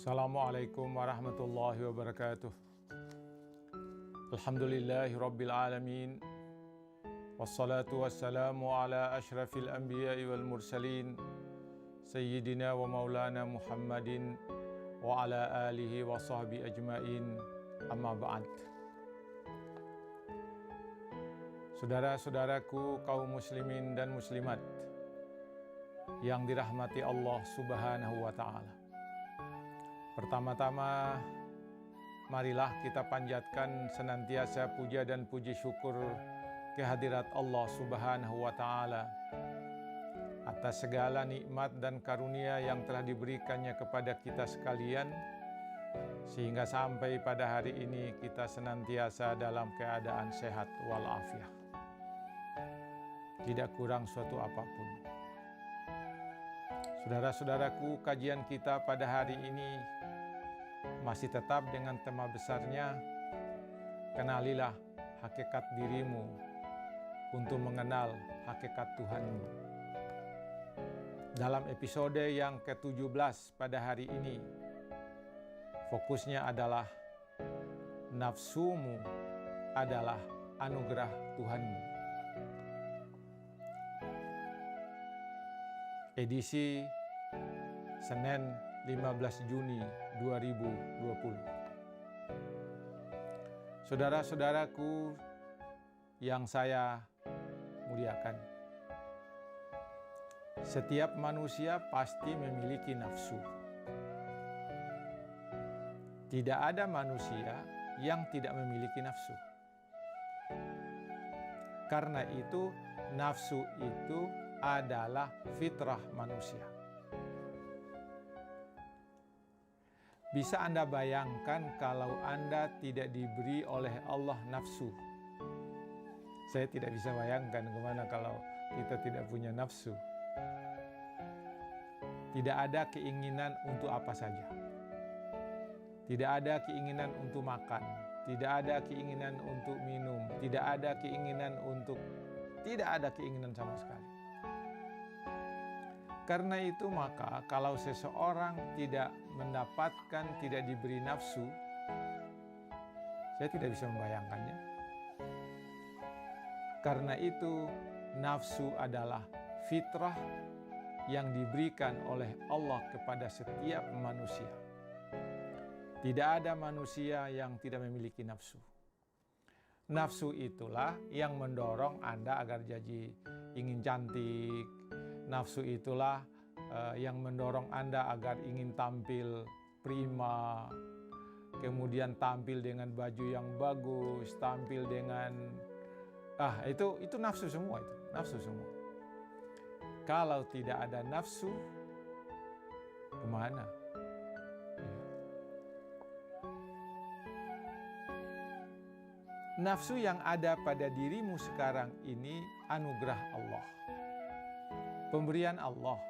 Assalamualaikum warahmatullahi wabarakatuh. Alhamdulillahi rabbil alamin. Wassalatu wassalamu ala ashrafil anbiya'i wal mursalin Sayyidina wa maulana Muhammadin wa ala alihi wa sahbihi ajmain. Amma ba'd. Saudara-saudaraku kaum muslimin dan muslimat yang dirahmati Allah Subhanahu wa ta'ala. Pertama-tama, marilah kita panjatkan senantiasa puja dan puji syukur kehadirat Allah Subhanahu wa ta'ala atas segala nikmat dan karunia yang telah diberikannya kepada kita sekalian, sehingga sampai pada hari ini kita senantiasa dalam keadaan sehat walafiat, tidak kurang suatu apapun. Saudara-saudaraku, kajian kita pada hari ini masih tetap dengan tema besarnya, kenalilah hakikat dirimu untuk mengenal hakikat Tuhanmu. Dalam episode yang ke-17 pada hari ini, fokusnya adalah nafsumu adalah anugerah Tuhanmu. Edisi Senin 15 Juni 2020. Saudara-saudaraku yang saya muliakan, setiap manusia pasti memiliki nafsu. Tidak ada manusia yang tidak memiliki nafsu. Karena itu, nafsu itu adalah fitrah manusia. Bisa Anda bayangkan kalau Anda tidak diberi oleh Allah nafsu? Saya tidak bisa bayangkan gimana kalau kita tidak punya nafsu. Tidak ada keinginan untuk apa saja. Tidak ada keinginan untuk makan. Tidak ada keinginan untuk minum. Tidak ada keinginan sama sekali. Karena itu maka kalau seseorang tidak mendapatkan, tidak diberi nafsu, saya tidak bisa membayangkannya. Karena itu nafsu adalah fitrah yang diberikan oleh Allah kepada setiap manusia. Tidak ada manusia yang tidak memiliki nafsu. Nafsu itulah yang mendorong Anda agar jadi ingin cantik. Nafsu itulah yang mendorong Anda agar ingin tampil prima, kemudian tampil dengan baju yang bagus, tampil dengan itu nafsu semua, itu nafsu semua. Kalau tidak ada nafsu, kemana? Nafsu yang ada pada dirimu sekarang ini anugerah Allah. Pemberian Allah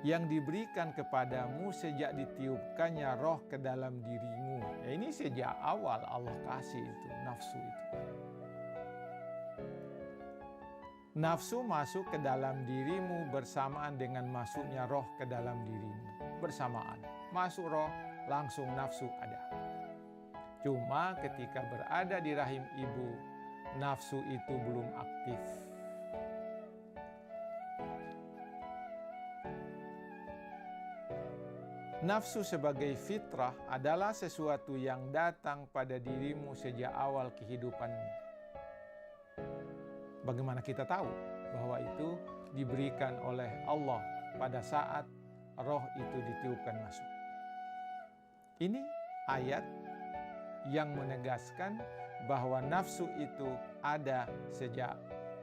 yang diberikan kepadamu sejak ditiupkannya roh ke dalam dirimu. Ya, ini sejak awal Allah kasih itu, nafsu itu. Nafsu masuk ke dalam dirimu bersamaan dengan masuknya roh ke dalam dirimu. Bersamaan. Masuk roh, langsung nafsu ada. Cuma ketika berada di rahim ibu, nafsu itu belum aktif. Nafsu sebagai fitrah adalah sesuatu yang datang pada dirimu sejak awal kehidupanmu. Bagaimana kita tahu bahwa itu diberikan oleh Allah pada saat roh itu ditiupkan masuk? Ini ayat yang menegaskan bahwa nafsu itu ada sejak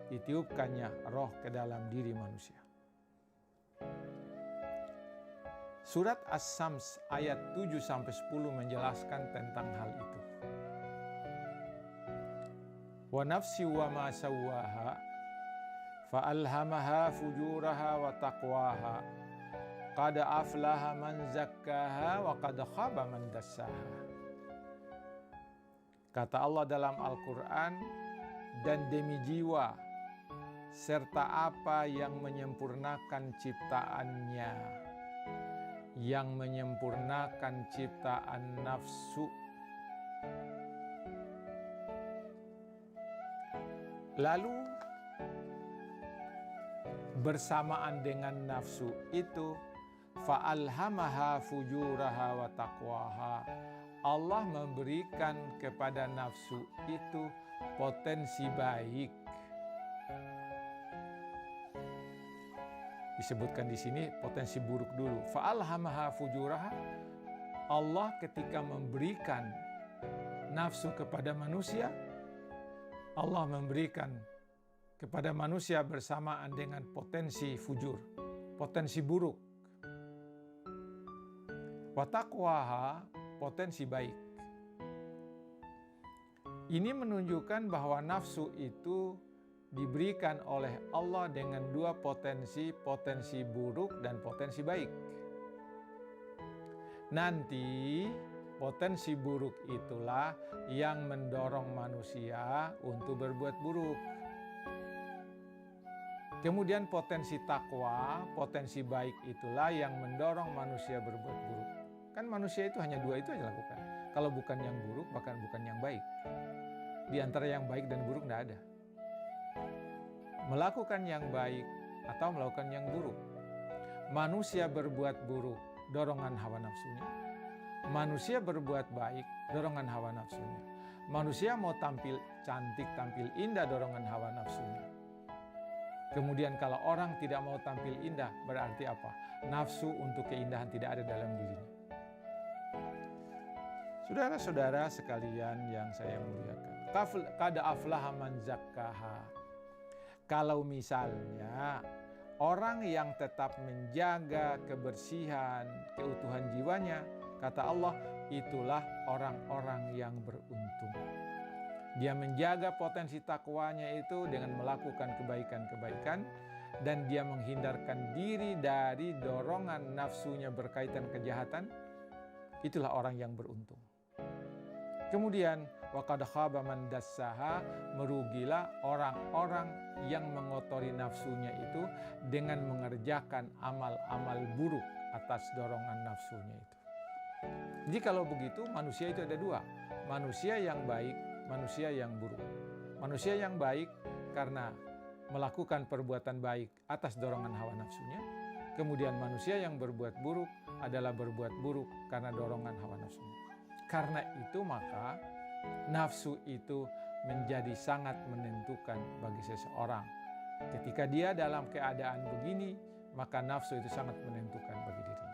ditiupkannya roh ke dalam diri manusia. Surat As-Sams ayat 7-10 menjelaskan tentang hal itu. Wa nafsi wa ma sawwaha fa alhamaha fujuraha wa taqwaha qad aflaha man zakkaha wa qad khaba man dassaha. Kata Allah dalam Al-Quran, dan demi jiwa serta apa yang menyempurnakan ciptaannya, yang menyempurnakan ciptaan nafsu. Lalu bersamaan dengan nafsu itu, fa'alhamaha fujuraha wa taqwaha. Allah memberikan kepada nafsu itu potensi baik. Disebutkan di sini potensi buruk dulu. Fa'alhamaha fujuraha. Allah ketika memberikan nafsu kepada manusia, Allah memberikan kepada manusia bersamaan dengan potensi fujur, potensi buruk. Wa taqwaha, potensi baik. Ini menunjukkan bahwa nafsu itu diberikan oleh Allah dengan dua potensi, potensi buruk dan potensi baik. Nanti potensi buruk itulah yang mendorong manusia untuk berbuat buruk. Kemudian potensi takwa, potensi baik itulah yang mendorong manusia berbuat buruk. Kan manusia itu hanya dua itu aja lakukan. Kalau bukan yang buruk, bahkan bukan yang baik. Di antara yang baik dan buruk tidak ada. Melakukan yang baik atau melakukan yang buruk. Manusia berbuat buruk, dorongan hawa nafsunya. Manusia berbuat baik, dorongan hawa nafsunya. Manusia mau tampil cantik, tampil indah, dorongan hawa nafsunya. Kemudian kalau orang tidak mau tampil indah, berarti apa? Nafsu untuk keindahan tidak ada dalam dirinya. Saudara-saudara sekalian yang saya muliakan, qad aflaha man zakkaha. Kalau misalnya orang yang tetap menjaga kebersihan, keutuhan jiwanya, kata Allah, itulah orang-orang yang beruntung. Dia menjaga potensi takwanya itu dengan melakukan kebaikan-kebaikan, dan dia menghindarkan diri dari dorongan nafsunya berkaitan kejahatan. Itulah orang yang beruntung. Kemudian waqad khaba man dassaha, merugilah orang-orang yang mengotori nafsunya itu dengan mengerjakan amal-amal buruk atas dorongan nafsunya itu. Jadi kalau begitu manusia itu ada dua, manusia yang baik, manusia yang buruk. Manusia yang baik karena melakukan perbuatan baik atas dorongan hawa nafsunya. Kemudian manusia yang berbuat buruk adalah berbuat buruk karena dorongan hawa nafsunya. Karena itu maka nafsu itu menjadi sangat menentukan bagi seseorang. Ketika dia dalam keadaan begini, maka nafsu itu sangat menentukan bagi dirinya.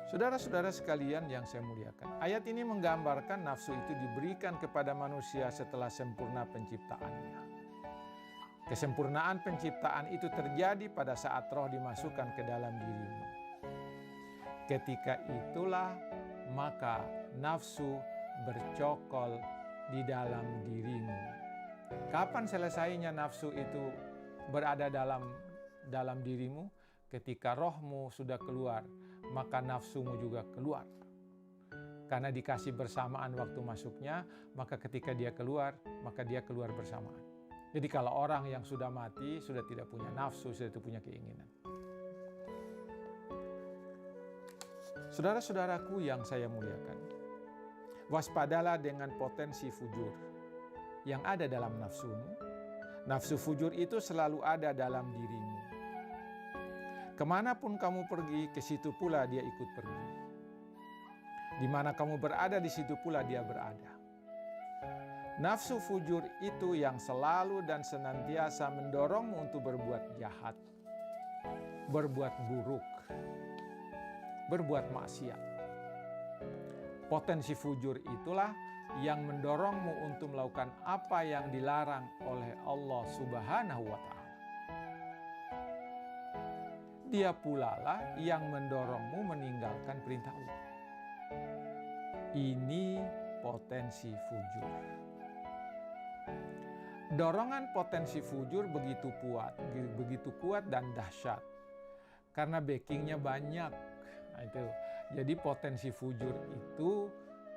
Saudara-saudara sekalian yang saya muliakan, ayat ini menggambarkan nafsu itu diberikan kepada manusia setelah sempurna penciptaannya. Kesempurnaan penciptaan itu terjadi pada saat roh dimasukkan ke dalam dirimu. Ketika itulah maka nafsu bercokol di dalam dirimu. Kapan selesainya nafsu itu berada dalam dirimu? Ketika rohmu sudah keluar, maka nafsumu juga keluar. Karena dikasih bersamaan waktu masuknya, maka ketika dia keluar, maka dia keluar bersamaan. Jadi kalau orang yang sudah mati, sudah tidak punya nafsu, sudah tidak punya keinginan. Saudara-saudaraku yang saya muliakan, waspadalah dengan potensi fujur yang ada dalam nafsumu. Nafsu fujur itu selalu ada dalam dirimu. Kemanapun kamu pergi, ke situ pula dia ikut pergi. Di mana kamu berada, di situ pula dia berada. Nafsu fujur itu yang selalu dan senantiasa mendorongmu untuk berbuat jahat, berbuat buruk, berbuat maksiat. Potensi fujur itulah yang mendorongmu untuk melakukan apa yang dilarang oleh Allah Subhanahu wa Ta'ala. Dia pula lah yang mendorongmu meninggalkan perintah Allah. Ini potensi fujur. Dorongan potensi fujur begitu kuat dan dahsyat. Karena backingnya banyak. Nah, itu. Jadi potensi fujur itu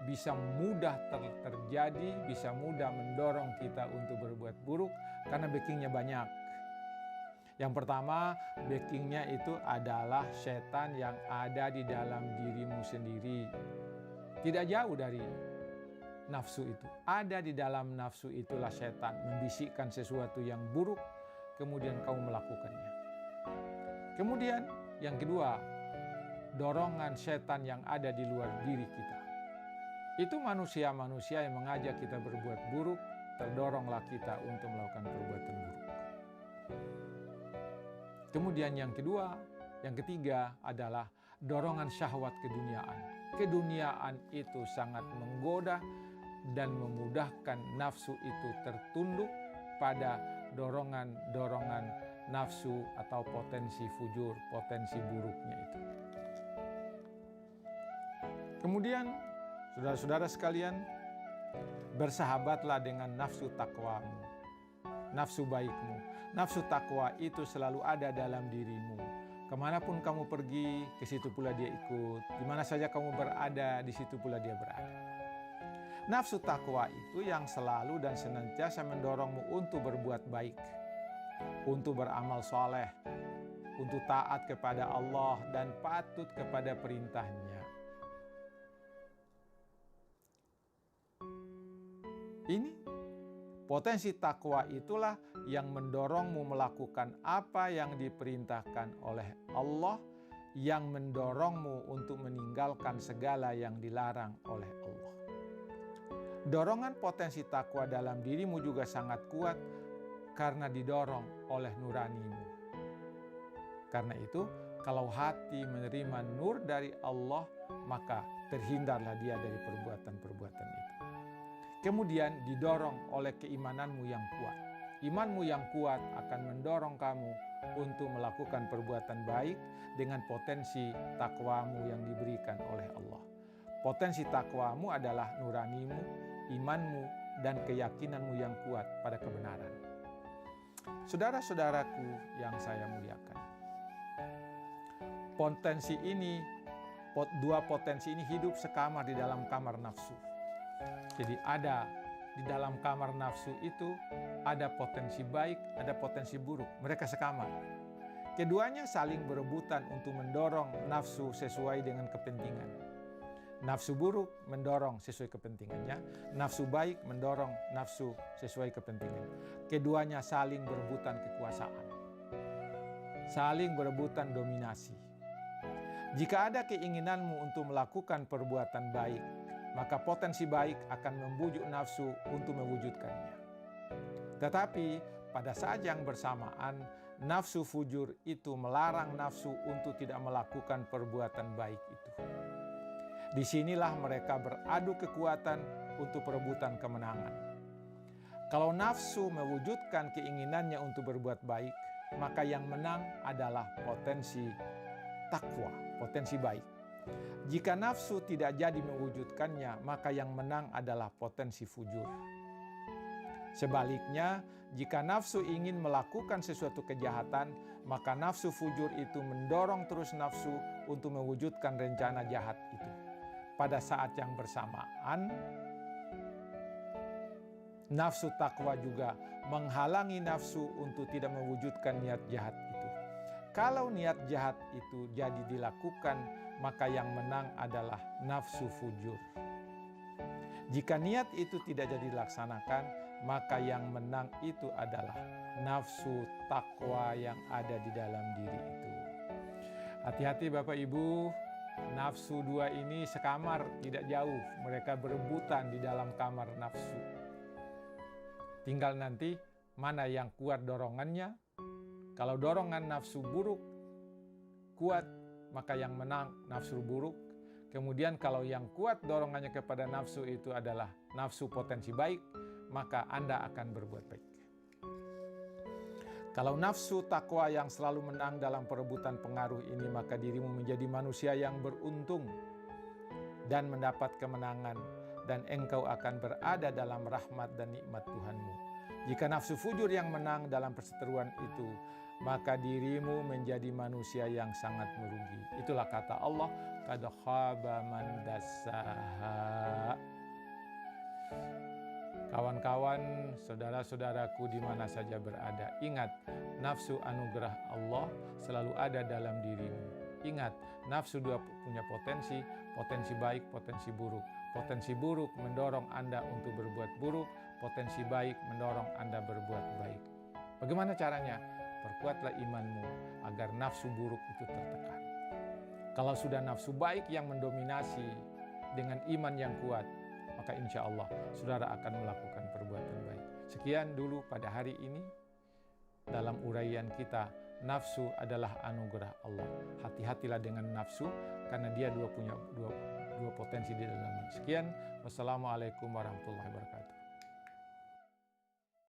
bisa mudah terjadi, bisa mudah mendorong kita untuk berbuat buruk karena backingnya banyak. Yang pertama, backingnya itu adalah setan yang ada di dalam dirimu sendiri. Tidak jauh dari nafsu itu. Ada di dalam nafsu itulah setan membisikkan sesuatu yang buruk, kemudian kamu melakukannya. Kemudian yang kedua, dorongan setan yang ada di luar diri kita. Itu manusia-manusia yang mengajak kita berbuat buruk, terdoronglah kita untuk melakukan perbuatan buruk. Kemudian yang ketiga adalah dorongan syahwat keduniaan. Keduniaan itu sangat menggoda dan memudahkan nafsu itu tertunduk pada dorongan-dorongan nafsu atau potensi fujur, potensi buruknya itu. Kemudian, saudara-saudara sekalian, bersahabatlah dengan nafsu takwamu, nafsu baikmu. Nafsu takwa itu selalu ada dalam dirimu. Kemanapun kamu pergi, ke situ pula dia ikut. Di mana saja kamu berada, di situ pula dia berada. Nafsu takwa itu yang selalu dan senantiasa mendorongmu untuk berbuat baik, untuk beramal soleh, untuk taat kepada Allah dan patuh kepada perintahnya. Ini potensi takwa itulah yang mendorongmu melakukan apa yang diperintahkan oleh Allah, yang mendorongmu untuk meninggalkan segala yang dilarang oleh Allah. Dorongan potensi takwa dalam dirimu juga sangat kuat karena didorong oleh nuranimu. Karena itu, kalau hati menerima nur dari Allah, maka terhindarlah dia dari perbuatan-perbuatan itu. Kemudian didorong oleh keimananmu yang kuat. Imanmu yang kuat akan mendorong kamu untuk melakukan perbuatan baik dengan potensi takwamu yang diberikan oleh Allah. Potensi takwamu adalah nuranimu, imanmu, dan keyakinanmu yang kuat pada kebenaran. Saudara-saudaraku yang saya muliakan, dua potensi ini hidup sekamar di dalam kamar nafsu. Jadi ada di dalam kamar nafsu itu ada potensi baik, ada potensi buruk. Mereka sekamar. Keduanya saling berebutan untuk mendorong nafsu sesuai dengan kepentingan. Nafsu buruk mendorong sesuai kepentingannya, nafsu baik mendorong nafsu sesuai kepentingan. Keduanya saling berebutan kekuasaan, saling berebutan dominasi. Jika ada keinginanmu untuk melakukan perbuatan baik, maka potensi baik akan membujuk nafsu untuk mewujudkannya. Tetapi pada saat yang bersamaan, nafsu fujur itu melarang nafsu untuk tidak melakukan perbuatan baik itu. Disinilah mereka beradu kekuatan untuk perebutan kemenangan. Kalau nafsu mewujudkan keinginannya untuk berbuat baik, maka yang menang adalah potensi takwa, potensi baik. Jika nafsu tidak jadi mewujudkannya, maka yang menang adalah potensi fujur. Sebaliknya, jika nafsu ingin melakukan sesuatu kejahatan, maka nafsu fujur itu mendorong terus nafsu untuk mewujudkan rencana jahat itu. Pada saat yang bersamaan, nafsu takwa juga menghalangi nafsu untuk tidak mewujudkan niat jahat itu. Kalau niat jahat itu jadi dilakukan, maka yang menang adalah nafsu fujur. Jika niat itu tidak jadi dilaksanakan, maka yang menang itu adalah nafsu takwa yang ada di dalam diri itu. Hati-hati Bapak Ibu, nafsu dua ini sekamar, tidak jauh. Mereka berebutan di dalam kamar nafsu. Tinggal nanti mana yang kuat dorongannya. Kalau dorongan nafsu buruk kuat, maka yang menang nafsu buruk. Kemudian kalau yang kuat dorongannya kepada nafsu itu adalah nafsu potensi baik, maka Anda akan berbuat baik. Kalau nafsu takwa yang selalu menang dalam perebutan pengaruh ini, maka dirimu menjadi manusia yang beruntung dan mendapat kemenangan, dan engkau akan berada dalam rahmat dan nikmat Tuhanmu. Jika nafsu fujur yang menang dalam perseteruan itu, maka dirimu menjadi manusia yang sangat merugi. Itulah kata Allah, qad khaba man dassaha. Kawan-kawan, saudara-saudaraku di mana saja berada, ingat, nafsu anugerah Allah selalu ada dalam dirimu. Ingat, nafsu punya potensi baik, potensi buruk. Potensi buruk mendorong Anda untuk berbuat buruk, potensi baik mendorong Anda berbuat baik. Bagaimana caranya? Perkuatlah imanmu agar nafsu buruk itu tertekan. Kalau sudah nafsu baik yang mendominasi dengan iman yang kuat, maka insya Allah saudara akan melakukan perbuatan baik. Sekian dulu pada hari ini dalam uraian kita, nafsu adalah anugerah Allah. Hati-hatilah dengan nafsu karena dia punya dua potensi di dalamnya. Sekian, wassalamualaikum warahmatullahi wabarakatuh.